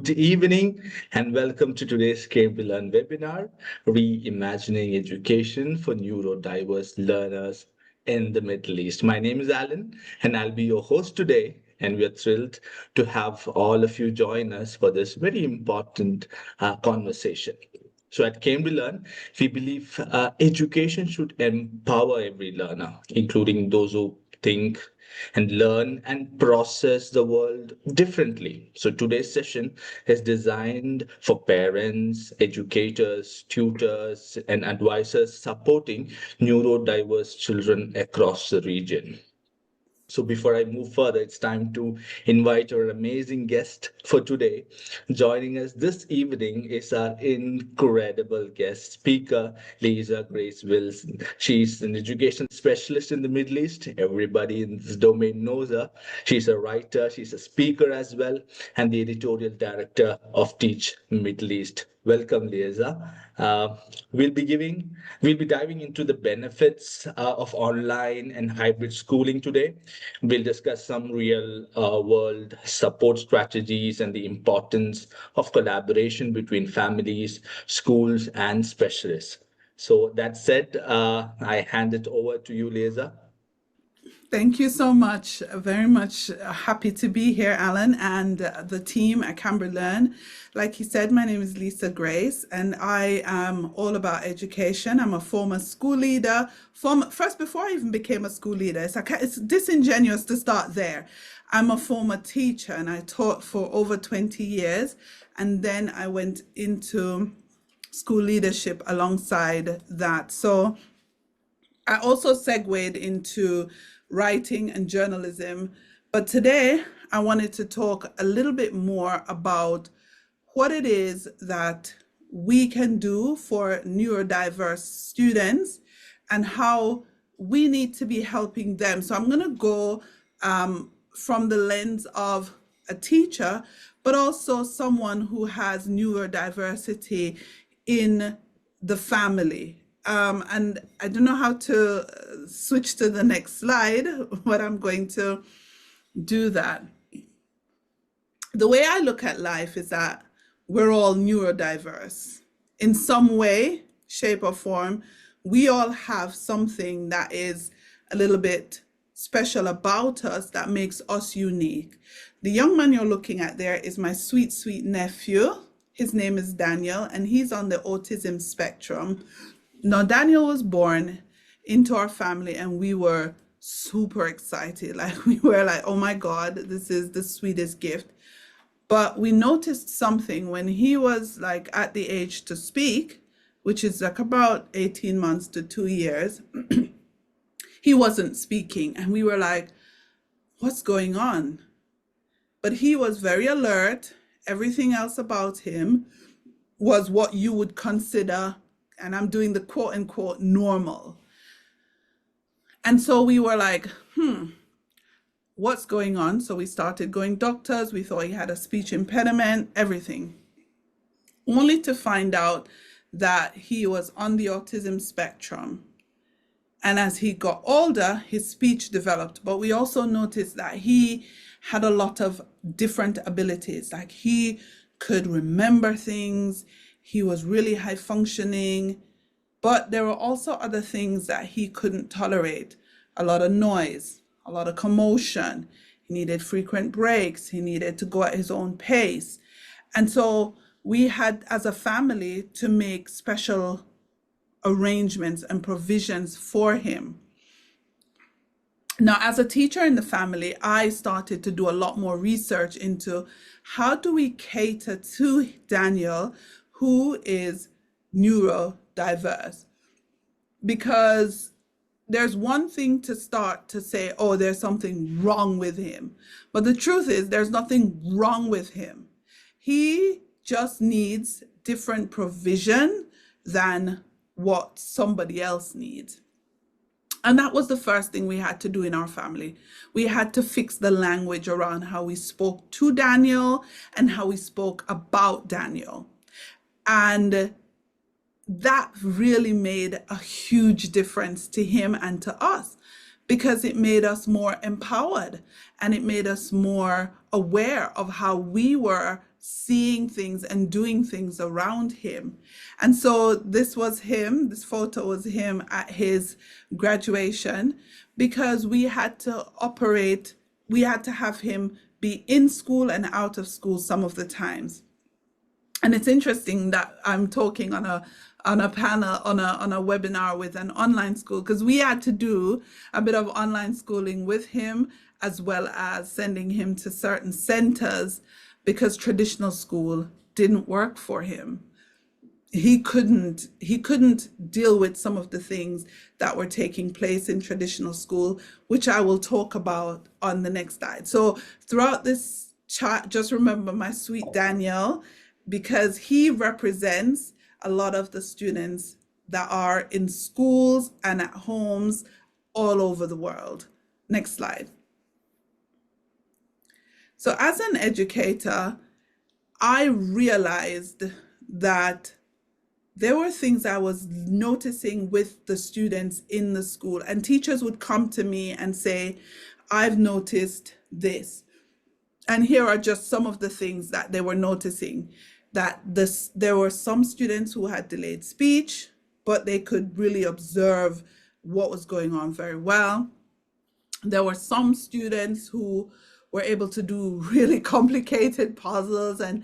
Good evening and welcome to today's CambriLearn webinar, Reimagining Education for Neurodiverse Learners in the Middle East. My name is Alan and I'll be your host today, and we are thrilled to have all of you join us for this very important conversation. So at CambriLearn, we believe education should empower every learner, including those who think and learn and process the world differently. So today's session is designed for parents, educators, tutors, and advisors supporting neurodiverse children across the region. So before I move further, it's time to invite our amazing guest for today. Joining us this evening is our incredible guest speaker, Lisa Grace Wilson. She's an education specialist in the Middle East. Everybody in this domain knows her. She's a writer, she's a speaker as well, and the editorial director of Teach Middle East. Welcome, Lisa. We'll be diving into the benefits of online and hybrid schooling today. We'll discuss some real world support strategies and the importance of collaboration between families, schools, and specialists. So that said, I hand it over to you, Lisa. Thank you so much. Very much happy to be here, Alan, and the team at CambriLearn. Like you said, my name is Lisa Grace, and I am all about education. I'm a former school leader. First, before I even became a school leader, it's disingenuous to start there. I'm a former teacher, and I taught for over 20 years, and then I went into school leadership alongside that. So I also segued into writing and journalism. But today I wanted to talk a little bit more about what it is that we can do for neurodiverse students and how we need to be helping them. So I'm going to go from the lens of a teacher, but also someone who has neurodiversity in the family. And I don't know how to switch to the next slide, but I'm going to do that. The way I look at life is that we're all neurodiverse. In some way, shape, or form, we all have something that is a little bit special about us that makes us unique. The young man you're looking at there is my sweet, sweet nephew. His name is Daniel, and he's on the autism spectrum. Now, Daniel was born into our family and we were super excited. Like we were like, oh my God, this is the sweetest gift. But we noticed something when he was like at the age to speak, which is like about 18 months to 2 years, he wasn't speaking. And we were like, what's going on? But he was very alert. Everything else about him was what you would consider, and I'm doing the quote unquote normal. And so we were like, what's going on? So we started going doctors. We thought he had a speech impediment, everything. Only to find out that he was on the autism spectrum. And as he got older, his speech developed. But we also noticed that he had a lot of different abilities. Like he could remember things. He was really high functioning, but there were also other things that he couldn't tolerate. A lot of noise, a lot of commotion. He needed frequent breaks. He needed to go at his own pace. And so we had, as a family, to make special arrangements and provisions for him. Now, as a teacher in the family, I started to do a lot more research into how do we cater to Daniel, who is neurodiverse, because there's one thing to start to say, oh, there's something wrong with him. But the truth is there's nothing wrong with him. He just needs different provision than what somebody else needs. And that was the first thing we had to do in our family. We had to fix the language around how we spoke to Daniel and how we spoke about Daniel. And that really made a huge difference to him and to us, because it made us more empowered and it made us more aware of how we were seeing things and doing things around him. And so this was him, this photo was him at his graduation, because we had to operate, we had to have him be in school and out of school some of the times. And it's interesting that I'm talking on a panel, on a webinar with an online school, because we had to do a bit of online schooling with him, as well as sending him to certain centers, because traditional school didn't work for him. He couldn't deal with some of the things that were taking place in traditional school, which I will talk about on the next slide. So throughout this chat, just remember my sweet Daniel, because he represents a lot of the students that are in schools and at homes all over the world. Next slide. So as an educator, I realized that there were things I was noticing with the students in the school, and teachers would come to me and say, I've noticed this. And here are just some of the things that they were noticing. That there were some students who had delayed speech, but they could really observe what was going on very well. There were some students who were able to do really complicated puzzles, and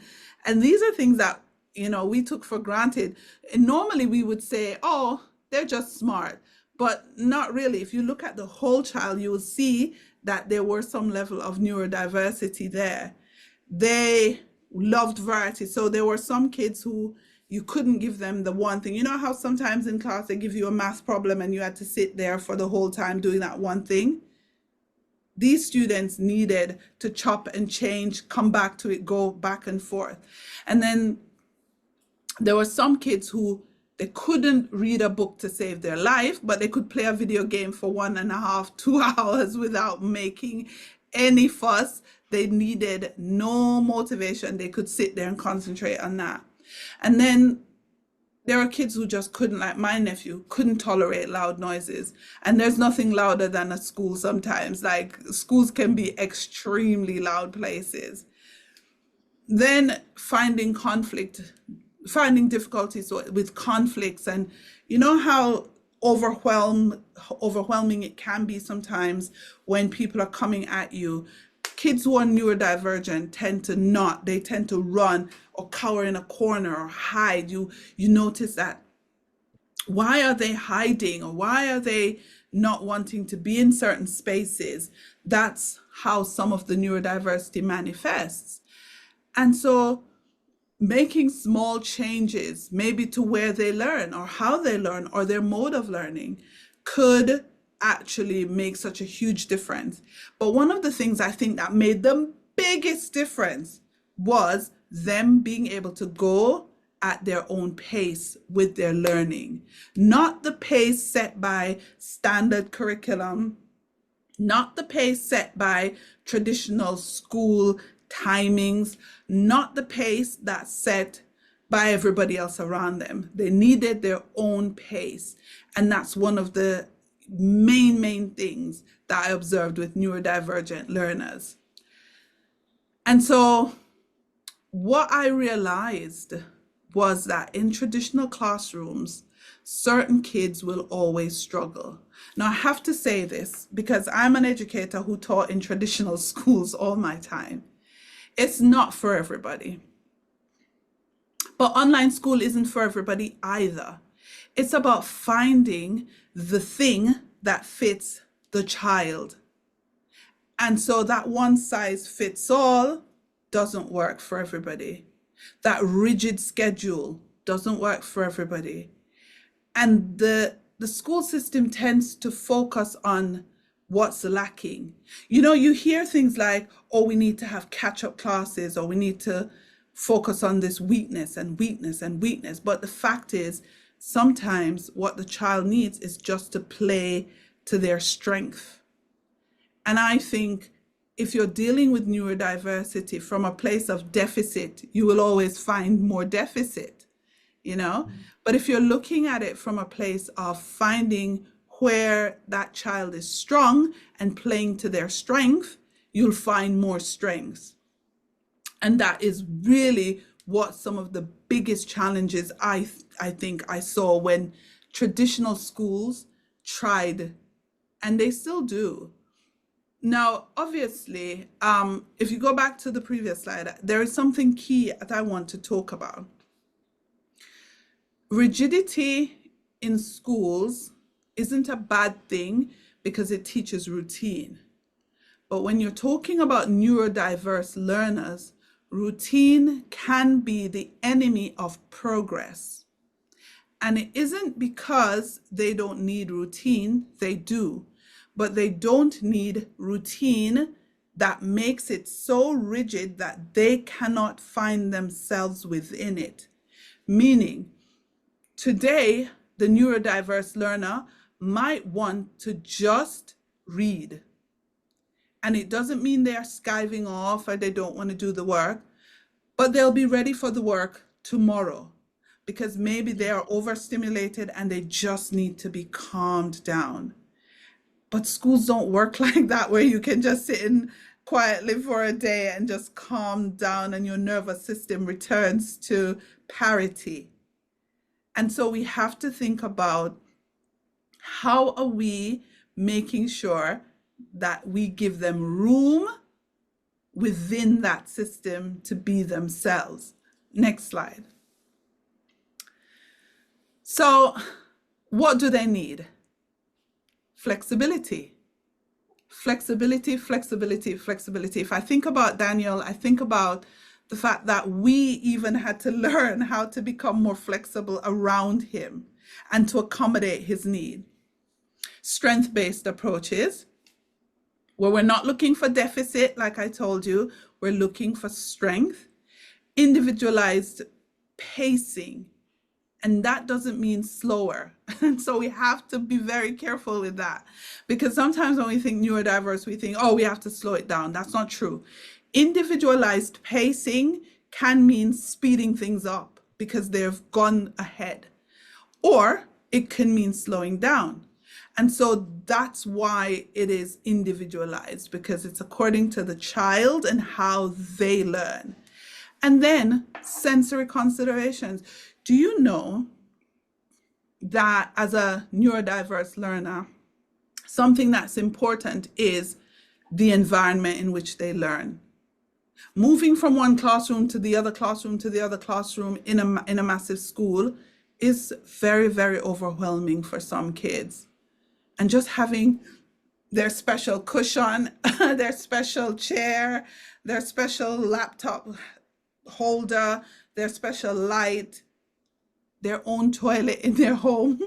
these are things that, you know, we took for granted. And normally we would say, oh, they're just smart, but not really. If you look at the whole child, you will see that there were some level of neurodiversity there. They loved variety. So there were some kids who you couldn't give them the one thing. You know how sometimes in class they give you a math problem and you had to sit there for the whole time doing that one thing? These students needed to chop and change, come back to it, go back and forth. And then there were some kids who they couldn't read a book to save their life, but they could play a video game for 1.5, 2 hours without making any fuss. They needed no motivation. They could sit there and concentrate on that. And then there are kids who just couldn't, like my nephew, couldn't tolerate loud noises. And there's nothing louder than a school sometimes. Like, schools can be extremely loud places. Then finding difficulties with conflicts, and you know how overwhelming it can be sometimes when people are coming at you. Kids who are neurodivergent tend to run or cower in a corner or hide. You notice that. Why are they hiding, or why are they not wanting to be in certain spaces? That's how some of the neurodiversity manifests. And so making small changes, maybe to where they learn or how they learn or their mode of learning, could actually make such a huge difference. But one of the things I think that made the biggest difference was them being able to go at their own pace with their learning, not the pace set by standard curriculum, not the pace set by traditional school timings, not the pace that's set by everybody else around them. They needed their own pace. And that's one of the main things that I observed with neurodivergent learners. And so what I realized was that in traditional classrooms, certain kids will always struggle. Now, I have to say this because I'm an educator who taught in traditional schools all my time. It's not for everybody. But online school isn't for everybody either. It's about finding the thing that fits the child. And so that one size fits all doesn't work for everybody. That rigid schedule doesn't work for everybody. And the school system tends to focus on what's lacking. You know, you hear things like, oh, we need to have catch-up classes, or we need to focus on this weakness and weakness and weakness. But the fact is, sometimes what the child needs is just to play to their strength. And I think if you're dealing with neurodiversity from a place of deficit, you will always find more deficit, you know? But if you're looking at it from a place of finding where that child is strong and playing to their strength, you'll find more strengths. And that is really what some of the biggest challenges I think I saw when traditional schools tried, and they still do. Now, obviously, if you go back to the previous slide, there is something key that I want to talk about. Rigidity in schools isn't a bad thing because it teaches routine. But when you're talking about neurodiverse learners, routine can be the enemy of progress. And it isn't because they don't need routine, they do, but they don't need routine that makes it so rigid that they cannot find themselves within it. Meaning, today, the neurodiverse learner might want to just read. And it doesn't mean they are skiving off or they don't want to do the work, but they'll be ready for the work tomorrow because maybe they are overstimulated and they just need to be calmed down. But schools don't work like that, where you can just sit in quietly for a day and just calm down and your nervous system returns to parity. And so we have to think about, how are we making sure that we give them room within that system to be themselves? Next slide. So what do they need? Flexibility. Flexibility, flexibility, flexibility. If I think about Daniel, I think about the fact that we even had to learn how to become more flexible around him and to accommodate his need. Strength-based approaches, where we're not looking for deficit, like I told you, we're looking for strength. Individualized pacing, and that doesn't mean slower. And so we have to be very careful with that, because sometimes when we think neurodiverse, we think, oh, we have to slow it down. That's not true. Individualized pacing can mean speeding things up because they've gone ahead, or it can mean slowing down. And so that's why it is individualized, because it's according to the child and how they learn. And then sensory considerations. Do you know that as a neurodiverse learner, something that's important is the environment in which they learn? Moving from one classroom to the other classroom to the other classroom in a massive school is very, very overwhelming for some kids. And just having their special cushion, their special chair, their special laptop holder, their special light, their own toilet in their home,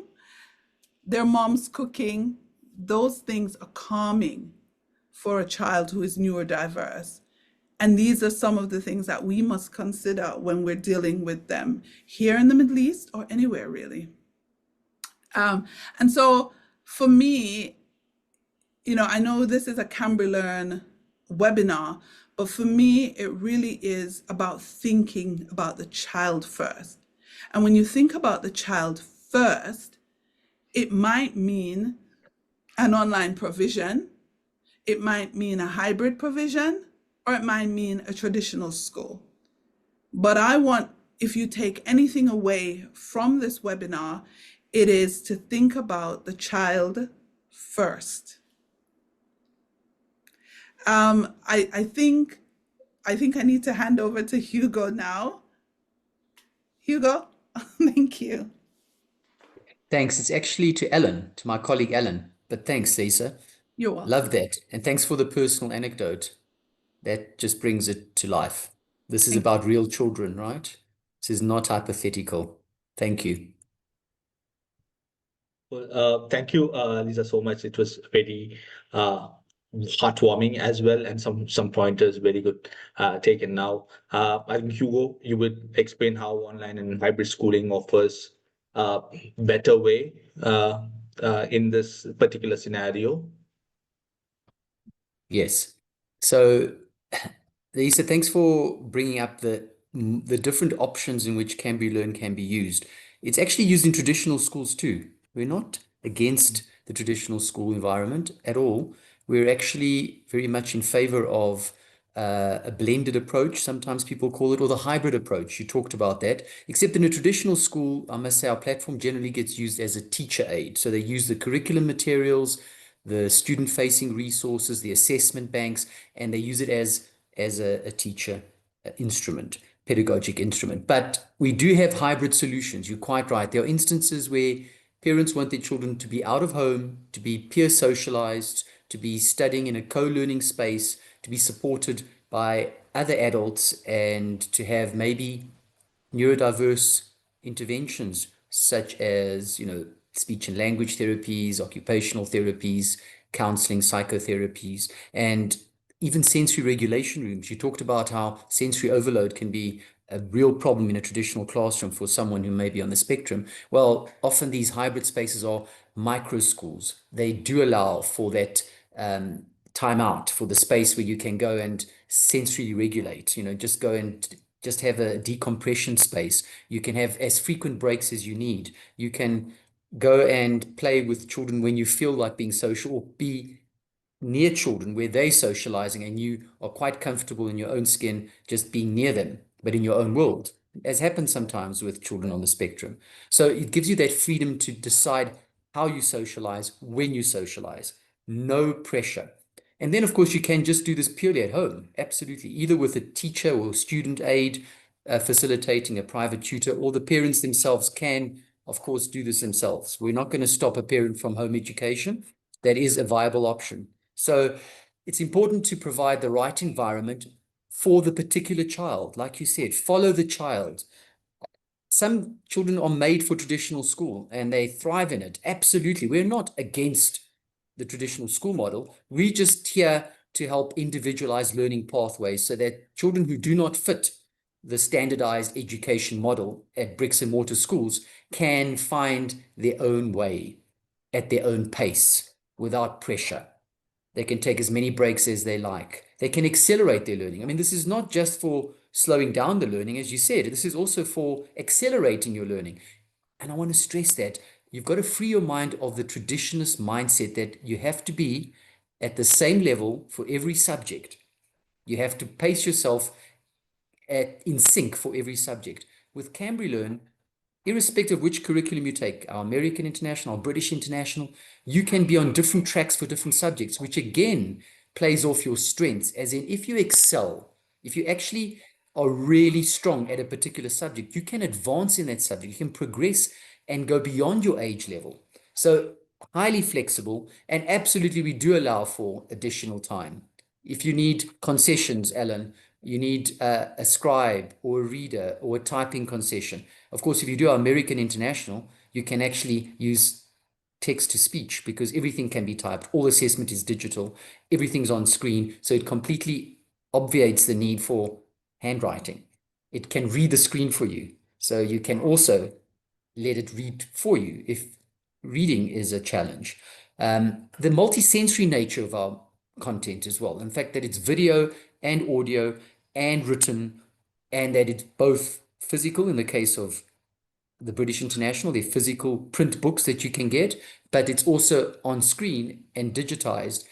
their mom's cooking, those things are calming for a child who is neurodiverse. And these are some of the things that we must consider when we're dealing with them here in the Middle East or anywhere really. And so for me, I know this is a CambriLearn webinar, but for me, it really is about thinking about the child first. And when you think about the child first, it might mean an online provision, it might mean a hybrid provision, or it might mean a traditional school. But I want, if you take anything away from this webinar, it is to think about the child first. I think I need to hand over to Hugo now. Hugo, thank you. Thanks. It's actually to Ellen, to my colleague Ellen. But thanks, Lisa. You're welcome. Love that. And thanks for the personal anecdote. That just brings it to life. This is about real children, right? This is not hypothetical. Thank you. Well, thank you, Lisa, so much. It was very heartwarming as well, and some pointers very good taken now. I think Hugo, you would explain how online and hybrid schooling offers a better way in this particular scenario. Yes. So, Lisa, thanks for bringing up the different options in which CambriLearn can be used. It's actually used in traditional schools too. We're not against the traditional school environment at all. We're actually very much in favor of a blended approach, sometimes people call it, or the hybrid approach. You talked about that. Except in a traditional school, I must say our platform generally gets used as a teacher aid. So they use the curriculum materials, the student-facing resources, the assessment banks, and they use it as a teacher instrument, pedagogic instrument. But we do have hybrid solutions. You're quite right. There are instances where parents want their children to be out of home, to be peer socialized, to be studying in a co-learning space, to be supported by other adults, and to have maybe neurodiverse interventions such as, speech and language therapies, occupational therapies, counseling, psychotherapies, and even sensory regulation rooms. You talked about how sensory overload can be a real problem in a traditional classroom for someone who may be on the spectrum. Well, often these hybrid spaces are micro schools. They do allow for that time out, for the space where you can go and sensory regulate, just go and just have a decompression space. You can have as frequent breaks as you need. You can go and play with children when you feel like being social, or be near children where they're socializing and you are quite comfortable in your own skin just being near them, but in your own world, as happens sometimes with children on the spectrum. So it gives you that freedom to decide how you socialize, when you socialize, no pressure. And then, of course, you can just do this purely at home, absolutely, either with a teacher or student aid facilitating, a private tutor, or the parents themselves can, of course, do this themselves. We're not going to stop a parent from home education. That is a viable option. So it's important to provide the right environment for the particular child. Like you said, follow the child. Some children are made for traditional school and they thrive in it. Absolutely. We're not against the traditional school model. We're just here to help individualize learning pathways so that children who do not fit the standardized education model at bricks and mortar schools can find their own way at their own pace without pressure. They can take as many breaks as they like. They can accelerate their learning. I mean, this is not just for slowing down the learning, as you said. This is also for accelerating your learning. And I want to stress that you've got to free your mind of the traditionalist mindset that you have to be at the same level for every subject. You have to pace yourself in sync for every subject. With CambriLearn, irrespective of which curriculum you take, our American International, our British International, you can be on different tracks for different subjects, which again plays off your strengths. As in, if you excel, if you actually are really strong at a particular subject, you can advance in that subject, you can progress and go beyond your age level. So highly flexible, and absolutely we do allow for additional time. If you need concessions, Alan, you need a scribe or a reader or a typing concession. Of course, if you do our American International, you can actually use text to speech because everything can be typed. All assessment is digital. Everything's on screen. So it completely obviates the need for handwriting. It can read the screen for you. So you can also let it read for you if reading is a challenge. The multi-sensory nature of our content as well. In fact, that it's video and audio and written, and that it's both physical in the case of the British International, they're physical print books that you can get, but it's also on screen and digitized.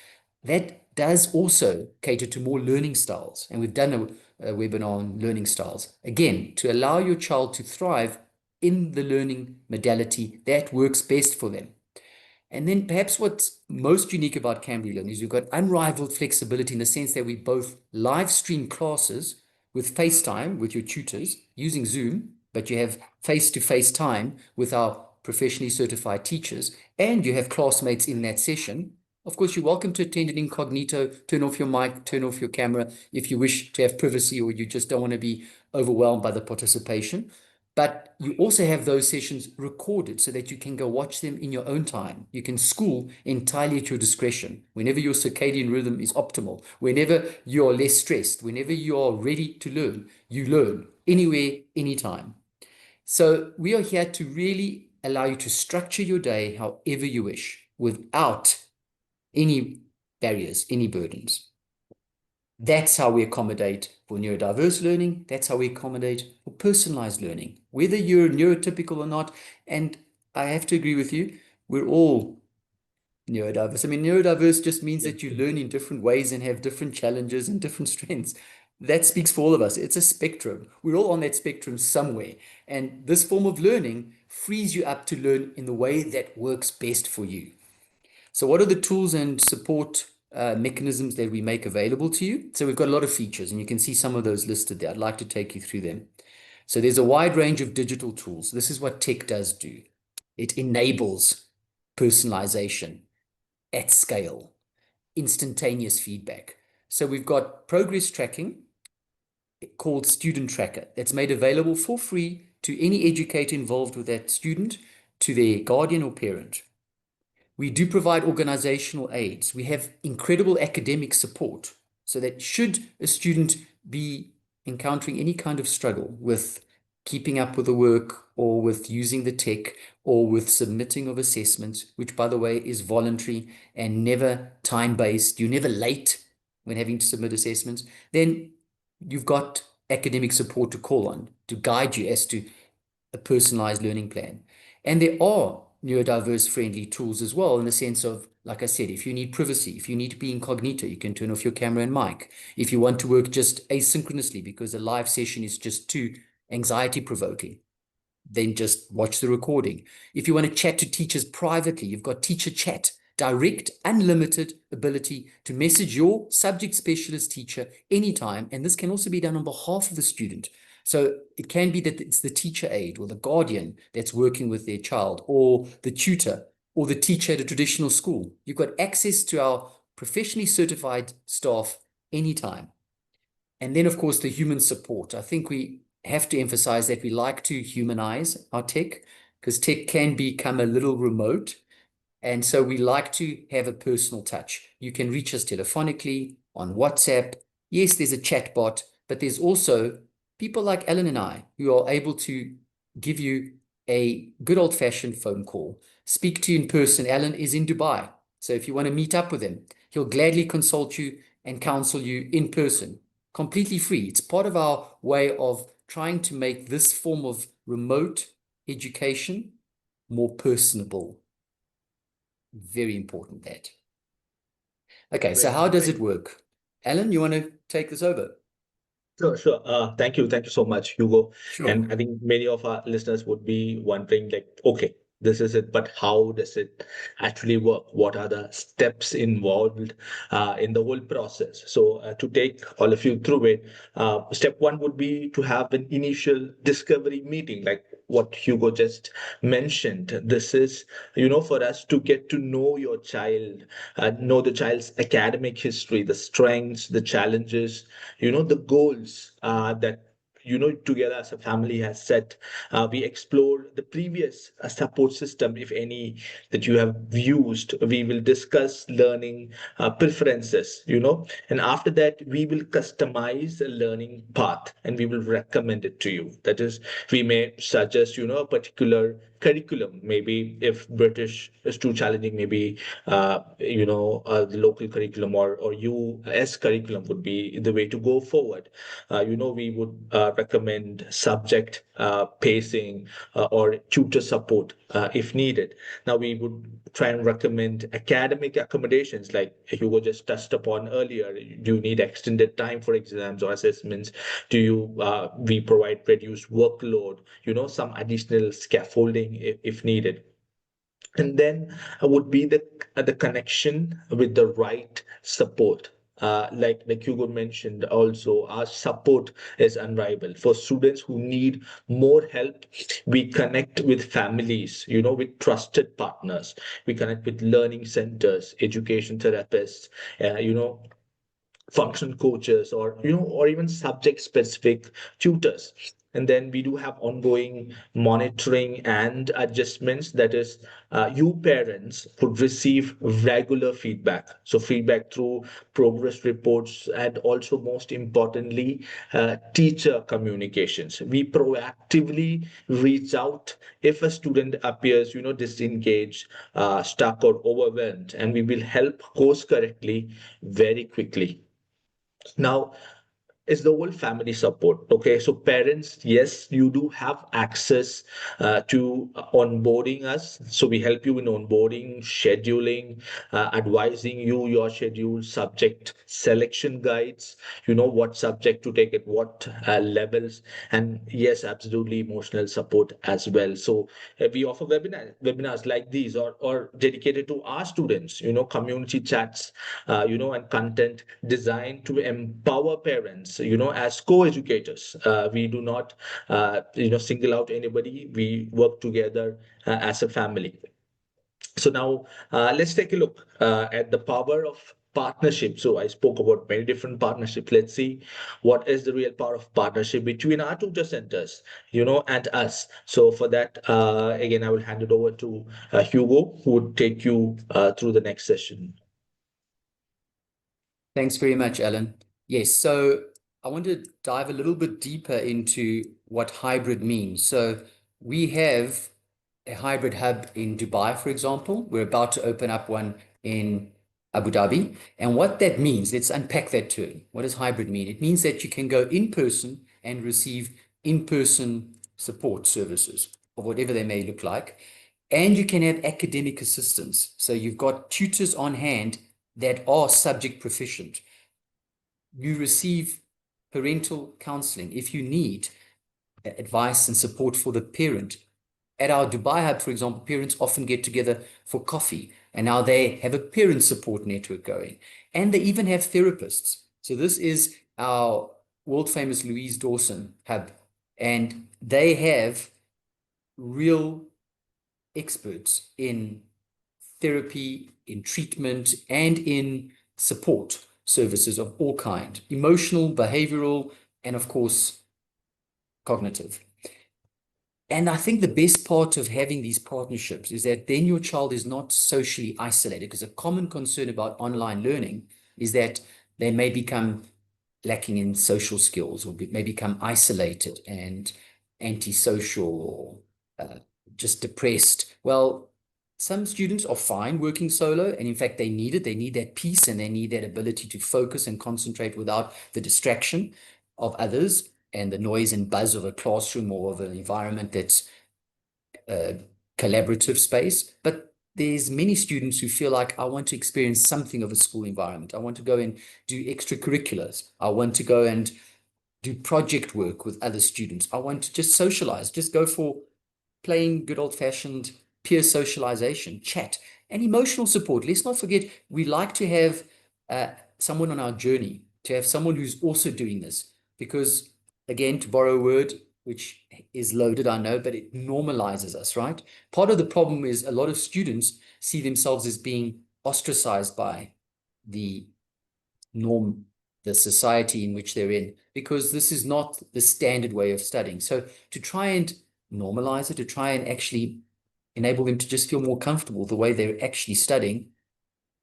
That does also cater to more learning styles. And we've done a webinar on learning styles. Again, to allow your child to thrive in the learning modality that works best for them. And then perhaps what's most unique about CambriLearn is you've got unrivaled flexibility in the sense that we both live stream classes with FaceTime with your tutors using Zoom, but you have face-to-face time with our professionally certified teachers, and you have classmates in that session. Of course, you're welcome to attend it incognito, turn off your mic, turn off your camera if you wish to have privacy or you just don't want to be overwhelmed by the participation. But you also have those sessions recorded so that you can go watch them in your own time. You can school entirely at your discretion, whenever your circadian rhythm is optimal, whenever you are less stressed, whenever you are ready to learn, you learn anywhere, anytime. So we are here to really allow you to structure your day however you wish without any barriers, any burdens. That's how we accommodate for neurodiverse learning. That's how we accommodate for personalized learning, whether you're neurotypical or not. And I have to agree with you, we're all neurodiverse. I mean, neurodiverse just means that you learn in different ways and have different challenges and different strengths. That speaks for all of us. It's a spectrum. We're all on that spectrum somewhere. And this form of learning frees you up to learn in the way that works best for you. So what are the tools and support mechanisms that we make available to you? So we've got a lot of features, and you can see some of those listed there. I'd like to take you through them. So there's a wide range of digital tools. This is what tech does do. It enables personalization at scale, instantaneous feedback. So we've got progress tracking called Student Tracker that's made available for free to any educator involved with that student, to their guardian or parent. We do provide organizational aids. We have incredible academic support so that should a student be encountering any kind of struggle with keeping up with the work or with using the tech or with submitting of assessments, which by the way is voluntary and never time-based, you're never late when having to submit assessments, then you've got academic support to call on to guide you as to a personalized learning plan. And there are neurodiverse friendly tools as well, in the sense of, like I said, if you need privacy, if you need to be incognito, you can turn off your camera and mic. If you want to work just asynchronously because a live session is just too anxiety provoking, then just watch the recording. If you want to chat to teachers privately, you've got teacher chat, direct, unlimited ability to message your subject specialist teacher anytime. And this can also be done on behalf of the student. So it can be that it's the teacher aide or the guardian that's working with their child, or the tutor or the teacher at a traditional school. You've got access to our professionally certified staff anytime. And then, of course, the human support. I think we have to emphasize that we like to humanize our tech, because tech can become a little remote. And so we like to have a personal touch. You can reach us telephonically, on WhatsApp. Yes, there's a chat bot, but there's also people like Alan and I who are able to give you a good old-fashioned phone call, speak to you in person. Alan is in Dubai, so if you want to meet up with him, he'll gladly consult you and counsel you in person, completely free. It's part of our way of trying to make this form of remote education more personable. Very important, that. Okay, so how does it work? Alan, you want to take this over? Sure, sure. Thank you. Thank you so much, Hugo. Sure. And I think many of our listeners would be wondering, like, okay, this is it, but how does it actually work? What are the steps involved in the whole process? So to take all of you through it, step one would be to have an initial discovery meeting, like what Hugo just mentioned. This is, for us to get to know your child, know the child's academic history, the strengths, the challenges, the goals that together as a family has set. We explore the previous support system, if any, that you have used. We will discuss learning preferences, and after that, we will customize a learning path and we will recommend it to you. That is, we may suggest, a particular curriculum. Maybe if British is too challenging, maybe the local curriculum or US curriculum would be the way to go forward. We would recommend subject pacing or tutor support if needed. Now we would try and recommend academic accommodations, like Hugo just touched upon earlier. Do you need extended time for exams or assessments? Do you we provide reduced workload? Some additional scaffolding if needed. And then would be the connection with the right support. Like Hugo mentioned, also our support is unrivaled. For students who need more help, we connect with families, with trusted partners. We connect with learning centers, education therapists, function coaches, or even subject specific tutors. And then we do have ongoing monitoring and adjustments. That is, you parents would receive regular feedback, so feedback through progress reports, and also most importantly, teacher communications. We proactively reach out if a student appears disengaged, stuck, or overwhelmed, and we will help course correctly very quickly. Now, is the whole family support. Okay, so parents, yes, you do have access to onboarding us. So we help you in onboarding, scheduling, advising you your schedule, subject selection guides, what subject to take at what levels, and yes, absolutely emotional support as well. So we offer webinars like these, or dedicated to our students, community chats, and content designed to empower parents, as co-educators. We do not, single out anybody. We work together as a family. So now let's take a look at the power of partnership. So I spoke about many different partnerships. Let's see what is the real power of partnership between our tutor centers, and us. So for that, again, I will hand it over to Hugo, who would take you through the next session. Thanks very much, Alan. Yes, so I want to dive a little bit deeper into what hybrid means. So we have a hybrid hub in Dubai, for example. We're about to open up one in Abu Dhabi. And what that means, let's unpack that term. What does hybrid mean? It means that you can go in person and receive in-person support services, of whatever they may look like. And you can have academic assistance. So you've got tutors on hand that are subject proficient. You receive parental counseling if you need advice and support for the parent. At our Dubai hub, for example, parents often get together for coffee, and now they have a parent support network going. And they even have therapists. So this is our world famous Louise Dawson hub. And they have real experts in therapy, in treatment, and in support services of all kind, emotional, behavioral, and of course, cognitive. And I think the best part of having these partnerships is that then your child is not socially isolated, because a common concern about online learning is that they may become lacking in social skills, or may become isolated and antisocial, or just depressed. Well, some students are fine working solo, and in fact, they need it. They need that peace, and they need that ability to focus and concentrate without the distraction of others and the noise and buzz of a classroom or of an environment that's a collaborative space. But there's many students who feel like, I want to experience something of a school environment. I want to go and do extracurriculars. I want to go and do project work with other students. I want to just socialize, just go for plain good old-fashioned peer socialization, chat, and emotional support. Let's not forget, we like to have someone on our journey, to have someone who's also doing this, because again, to borrow a word which is loaded, I know, but it normalizes us, right? Part of the problem is a lot of students see themselves as being ostracized by the norm, the society in which they're in, because this is not the standard way of studying. So to try and normalize it, to try and actually enable them to just feel more comfortable the way they're actually studying,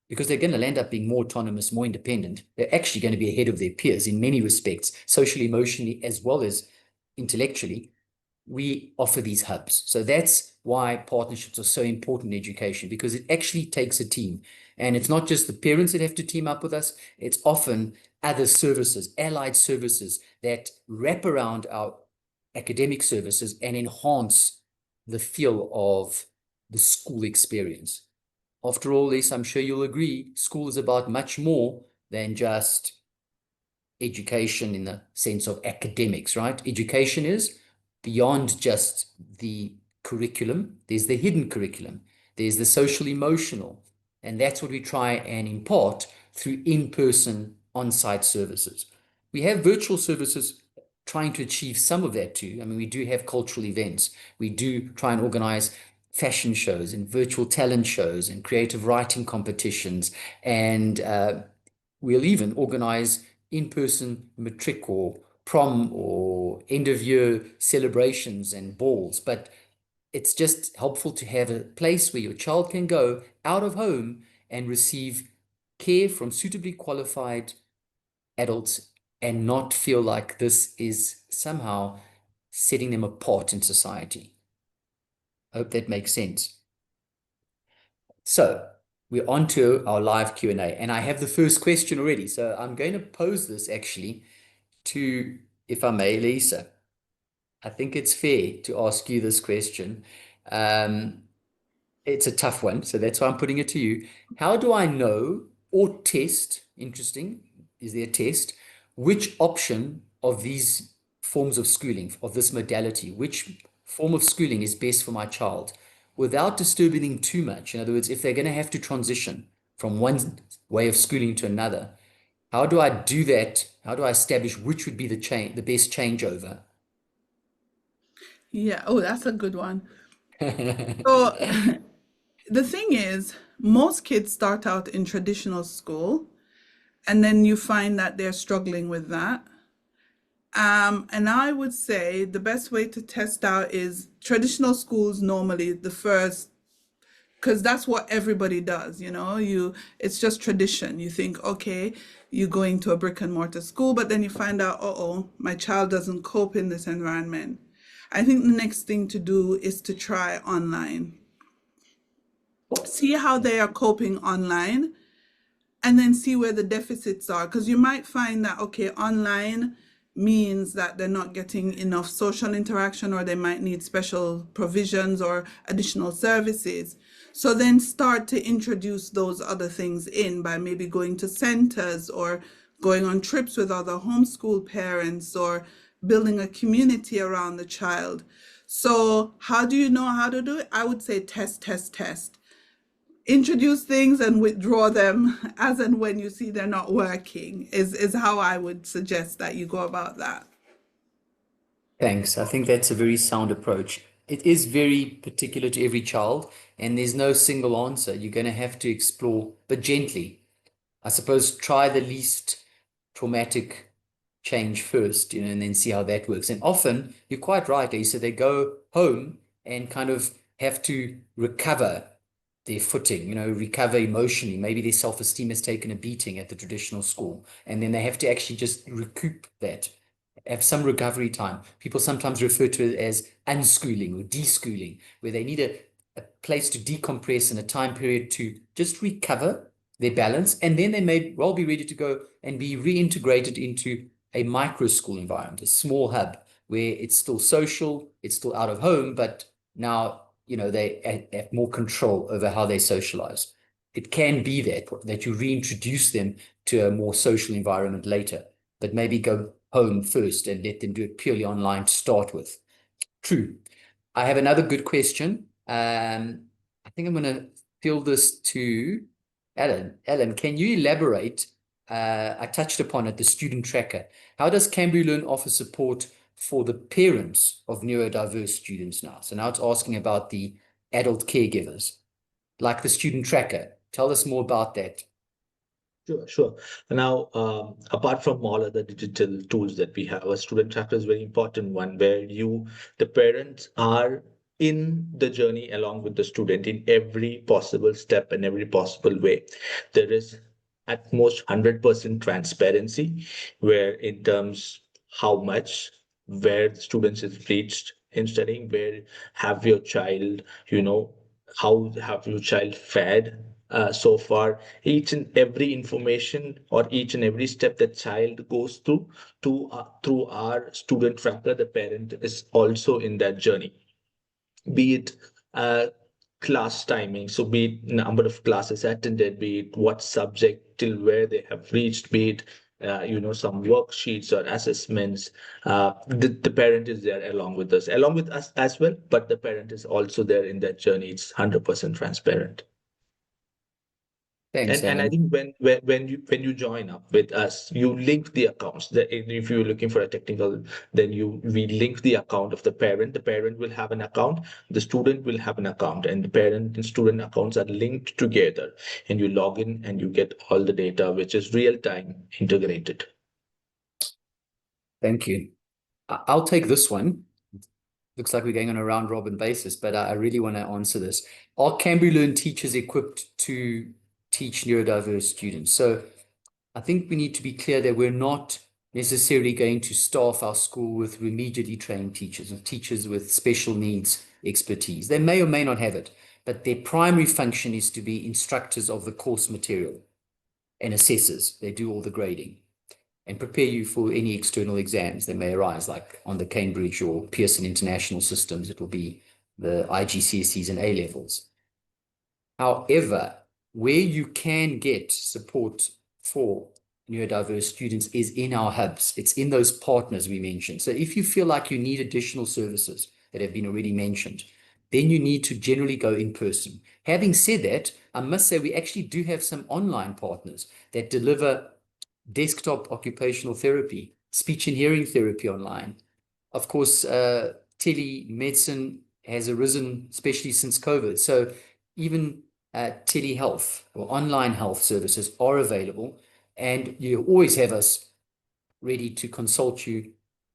because they're going to end up being more autonomous, more independent. They're actually going to be ahead of their peers in many respects, socially, emotionally, as well as intellectually. We offer these hubs. So that's why partnerships are so important in education, because it actually takes a team. And it's not just the parents that have to team up with us. It's often other services, allied services that wrap around our academic services and enhance the feel of the school experience. After all this, I'm sure you'll agree, school is about much more than just education in the sense of academics, right? Education is beyond just the curriculum. There's the hidden curriculum. There's the social emotional. And that's what we try and impart through in-person on-site services. We have virtual services trying to achieve some of that too. I mean, we do have cultural events. We do try and organize fashion shows and virtual talent shows and creative writing competitions. And we'll even organize in-person matric or prom or end-of-year celebrations and balls. But it's just helpful to have a place where your child can go out of home and receive care from suitably qualified adults and not feel like this is somehow setting them apart in society. I hope that makes sense. So we're on to our live Q&A, and I have the first question already. So I'm going to pose this actually to, if I may, Lisa, I think it's fair to ask you this question. It's a tough one, so that's why I'm putting it to you. How do I know or test, interesting, is there a test, which option of these forms of schooling, of this modality, which form of schooling is best for my child without disturbing them too much? In other words, if they're going to have to transition from one way of schooling to another, how do I do that? How do I establish which would be the best changeover? Yeah, oh, that's a good one. So the thing is, most kids start out in traditional school, and then you find that they're struggling with that. And I would say the best way to test out is traditional schools normally the first, because that's what everybody does, it's just tradition. You think, okay, you go into a brick and mortar school, but then you find out, oh, my child doesn't cope in this environment. I think the next thing to do is to try online. See how they are coping online, and then see where the deficits are. Because you might find that, okay, online means that they're not getting enough social interaction, or they might need special provisions or additional services. So then start to introduce those other things in by maybe going to centers or going on trips with other homeschool parents or building a community around the child. So how do you know how to do it? I would say test, test, test. Introduce things and withdraw them as and when you see they're not working is how I would suggest that you go about that. Thanks. I think that's a very sound approach. It is very particular to every child, and there's no single answer. You're going to have to explore, but gently. I suppose try the least traumatic change first, and then see how that works. And often, you're quite right, Lisa, they go home and kind of have to recover their footing, recover emotionally. Maybe their self-esteem has taken a beating at the traditional school, and then they have to actually just recoup that, have some recovery time. People sometimes refer to it as unschooling or deschooling, where they need a place to decompress and a time period to just recover their balance, and then they may well be ready to go and be reintegrated into a micro school environment, a small hub where it's still social, it's still out of home, but now they have more control over how they socialize. It can be that you reintroduce them to a more social environment later, but maybe go home first and let them do it purely online to start with. True. I have another good question. I think I'm going to field this to Alan. Alan, can you elaborate? I touched upon it, the student tracker. How does CambriLearn offer support for the parents of neurodiverse students now? So now it's asking about the adult caregivers, like the student tracker. Tell us more about that. Sure. Now, apart from all other digital tools that we have, a student tracker is a very important one where the parents are in the journey along with the student in every possible step and every possible way. There is at most 100% transparency, where in terms how much, where the students is reached in studying, where have your child, how have your child fed so far, each and every information or each and every step that child goes through our student tracker, the parent is also in that journey, be it class timing, so be it number of classes attended, be it what subject till where they have reached, be it some worksheets or assessments. The parent is there along with us as well, but the parent is also there in that journey. It's 100% transparent. Thanks, And I Alan. think when you join up with us, you link the accounts. If you're looking for a technical, then we link the account of the parent. The parent will have an account, the student will have an account, and the parent and student accounts are linked together. And you log in and you get all the data, which is real time integrated. Thank you. I'll take this one. Looks like we're going on a round robin basis, but I really want to answer this. Are CambriLearn teachers equipped to teach neurodiverse students? So I think we need to be clear that we're not necessarily going to staff our school with remedially trained teachers, with teachers with special needs expertise. They may or may not have it, but their primary function is to be instructors of the course material and assessors. They do all the grading. and prepare you for any external exams that may arise, like on the Cambridge or Pearson International systems. It will be the IGCSEs and A levels. However, where you can get support for neurodiverse students is in our hubs. It's in those partners we mentioned. So if you feel like you need additional services that have been already mentioned, then you need to generally go in person. Having said that, I must say we actually do have some online partners that deliver desktop occupational therapy, speech and hearing therapy online. Of course, telemedicine has arisen, especially since COVID. So even telehealth or online health services are available, and you always have us ready to consult you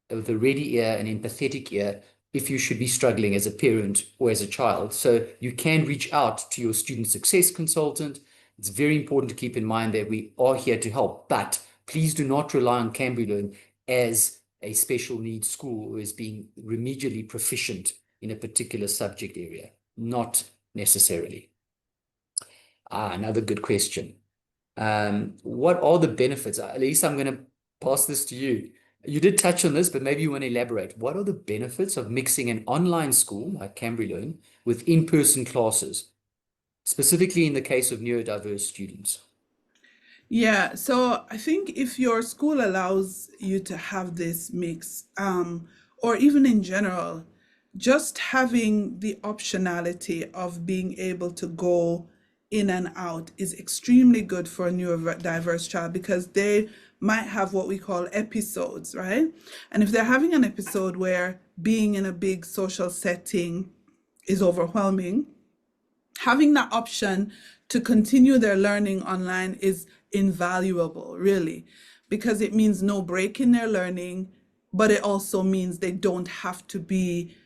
with a ready ear and empathetic ear if you should be struggling as a parent or as a child. So you can reach out to your student success consultant. It's very important to keep in mind that we are here to help, but please do not rely on CambriLearn as a special needs school or as being remedially proficient in a particular subject area. Not necessarily. Another good question. What are the benefits? At least I'm going to pass this to you. You did touch on this, but maybe you want to elaborate. What are the benefits of mixing an online school like CambriLearn with in-person classes, specifically in the case of neurodiverse students? Yeah, so I think if your school allows you to have this mix, or even in general, just having the optionality of being able to go in and out is extremely good for a neurodiverse child, because they might have what we call episodes, right? And if they're having an episode where being in a big social setting is overwhelming, having that option to continue their learning online is invaluable, really, because it means no break in their learning, but it also means they don't have to be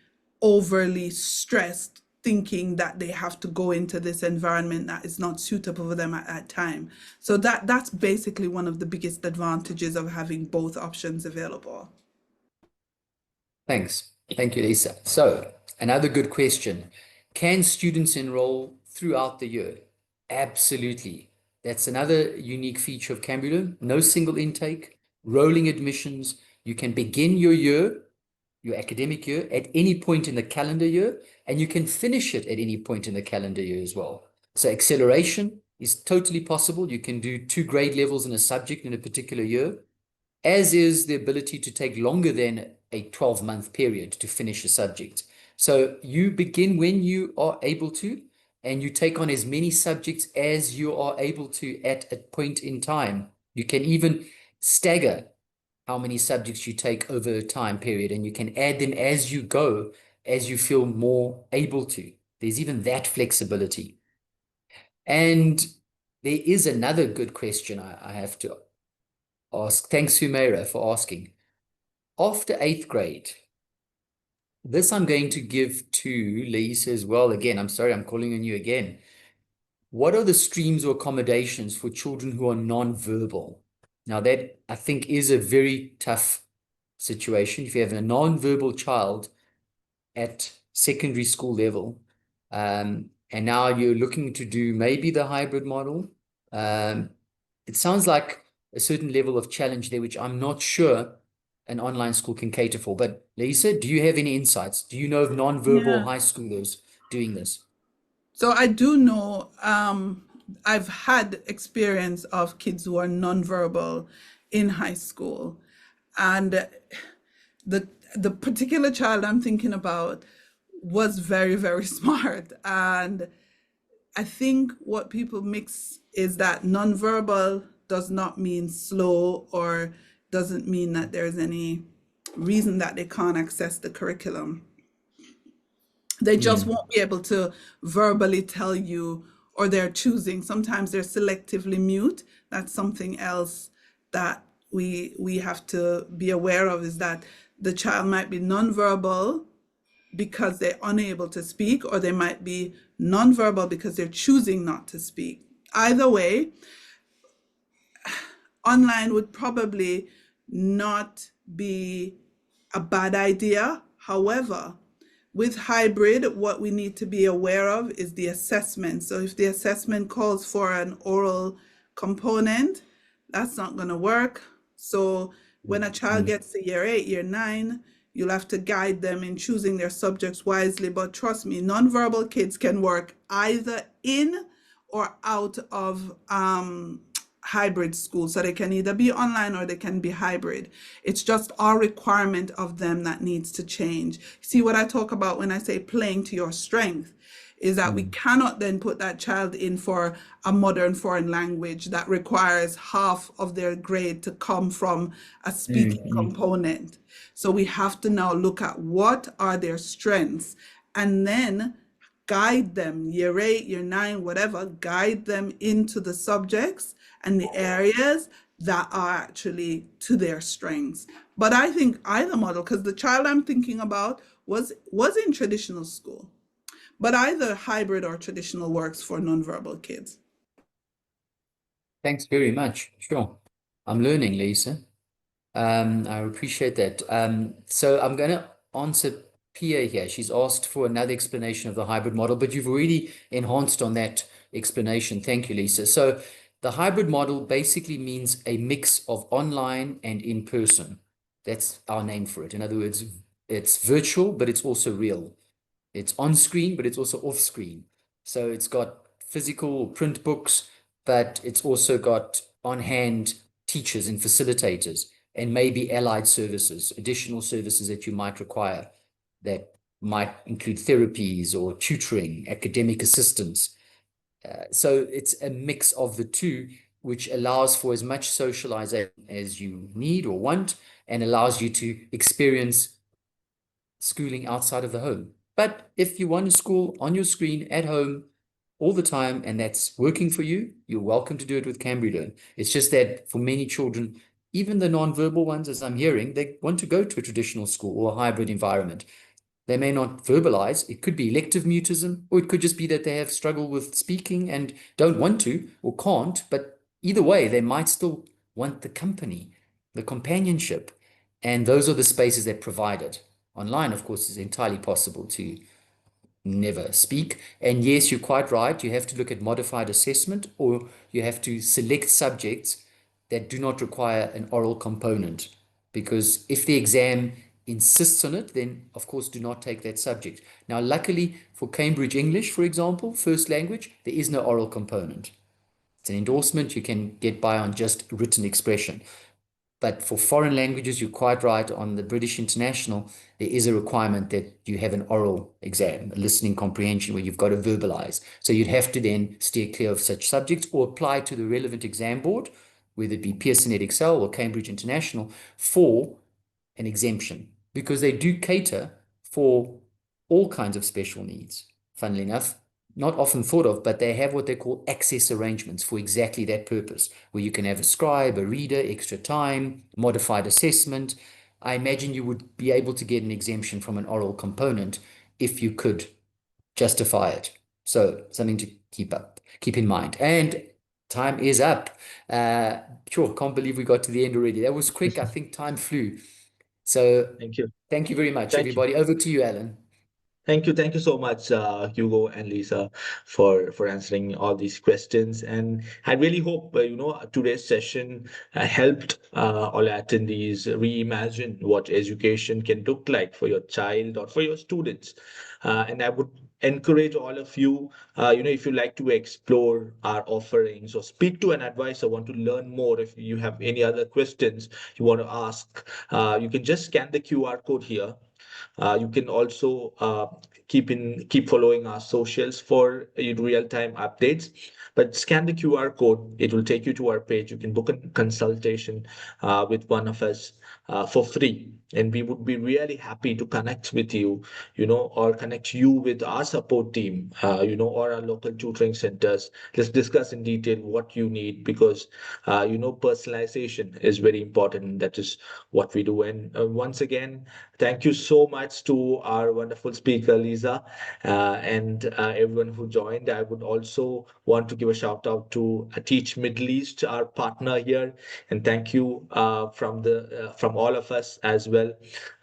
overly stressed thinking that they have to go into this environment that is not suitable for them at that time. So that's basically one of the biggest advantages of having both options available. Thanks. Thank you, Lisa. So another good question. Can students enroll throughout the year? Absolutely. That's another unique feature of CambriLearn. No single intake, rolling admissions. You can begin your year, your academic year, at any point in the calendar year, and you can finish it at any point in the calendar year as well. So acceleration is totally possible. You can do 2 grade levels in a subject in a particular year, as is the ability to take longer than a 12-month period to finish a subject. So you begin when you are able to, and you take on as many subjects as you are able to at a point in time. You can even stagger how many subjects you take over a time period, and you can add them as you go, as you feel more able to. There's even that flexibility. And there is another good question I have to ask. Thanks, Humaira, for asking. After 8th grade, this I'm going to give to Lisa as well. Again, I'm sorry, I'm calling on you again. What are the streams or accommodations for children who are non-verbal? Now that I think is a very tough situation. If you have a non-verbal child at secondary school level, and now you're looking to do maybe the hybrid model, it sounds like a certain level of challenge there, which I'm not sure an online school can cater for. But Lisa, do you have any insights? Do you know of non-verbal Yeah. high schoolers doing this? So I do know, I've had experience of kids who are nonverbal in high school, and the particular child I'm thinking about was very, very smart. And I think what people mix is that nonverbal does not mean slow, or doesn't mean that there's any reason that they can't access the curriculum. They just won't be able to verbally tell you, or they're choosing. Sometimes they're selectively mute. That's something else that we have to be aware of, is that the child might be nonverbal because they're unable to speak, or they might be nonverbal because they're choosing not to speak. Either way, online would probably not be a bad idea. However, with hybrid, what we need to be aware of is the assessment. So if the assessment calls for an oral component, that's not going to work. So when a child gets to year 8, year 9, you'll have to guide them in choosing their subjects wisely. But trust me, nonverbal kids can work either in or out of hybrid school. So they can either be online or they can be hybrid. It's just our requirement of them that needs to change. See what I talk about when I say playing to your strength is that we cannot then put that child in for a modern foreign language that requires half of their grade to come from a speaking component. So we have to now look at what are their strengths and then guide them, year 8, year 9, whatever, guide them into the subjects and the areas that are actually to their strengths. But I think either model, because the child I'm thinking about was in traditional school, but either hybrid or traditional works for nonverbal kids. Thanks very much. Sure. I'm learning, Lisa. I appreciate that. So I'm going to answer Pia here. She's asked for another explanation of the hybrid model, but you've already enhanced on that explanation. Thank you, Lisa. So the hybrid model basically means a mix of online and in person. That's our name for it. In other words, it's virtual, but it's also real. It's on screen, but it's also off screen. So it's got physical print books, but it's also got on-hand teachers and facilitators and maybe allied services, additional services that you might require that might include therapies or tutoring, academic assistance. So it's a mix of the two, which allows for as much socialization as you need or want and allows you to experience schooling outside of the home. But if you want to school on your screen at home all the time and that's working for you, you're welcome to do it with CambriLearn. It's just that for many children, even the non-verbal ones, as I'm hearing, they want to go to a traditional school or a hybrid environment. They may not verbalize. It could be elective mutism, or it could just be that they have struggled with speaking and don't want to or can't. But either way, they might still want the company, the companionship. And those are the spaces that provide it. Online, of course, is entirely possible to never speak. And yes, you're quite right. You have to look at modified assessment, or you have to select subjects that do not require an oral component. Because if the exam insists on it, then of course do not take that subject. Now, luckily for Cambridge English, for example, first language, there is no oral component. It's an endorsement. You can get by on just written expression. But for foreign languages, you're quite right. On the British International, there is a requirement that you have an oral exam, a listening comprehension where you've got to verbalize. So you'd have to then steer clear of such subjects or apply to the relevant exam board, whether it be Pearson Edexcel or Cambridge International, for an exemption, because they do cater for all kinds of special needs. Funnily enough, not often thought of, but they have what they call access arrangements for exactly that purpose, where you can have a scribe, a reader, extra time, modified assessment. I imagine you would be able to get an exemption from an oral component if you could justify it. So something to keep in mind. And time is up. Sure, can't believe we got to the end already. That was quick. I think time flew. So Thank you. thank you very much, Thank you. everybody. Over to you, Alan. Thank you. Thank you so much, Hugo and Lisa, for answering all these questions. And I really hope, today's session helped all attendees reimagine what education can look like for your child or for your students. And I would encourage all of you, if you like to explore our offerings or speak to an advisor, want to learn more, if you have any other questions you want to ask, you can just scan the QR code here. You can also keep following our socials for real-time updates. But scan the QR code; it will take you to our page. You can book a consultation with one of us for free, and we would be really happy to connect with you, or connect you with our support team, or our local tutoring centers. Let's discuss in detail what you need, because personalization is very important. That is what we do. And once again, thank you so much to our wonderful speaker, Lisa, and everyone who joined. I would also want to give a shout out to Teach Middle East, our partner here, and thank you from all of us as well.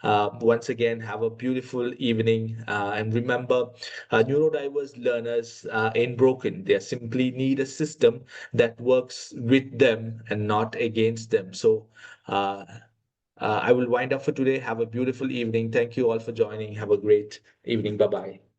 well. Once again, have a beautiful evening. And remember, neurodiverse learners ain't broken. They simply need a system that works with them and not against them. So, I will wind up for today. Have a beautiful evening. Thank you all for joining. Have a great evening. Bye bye.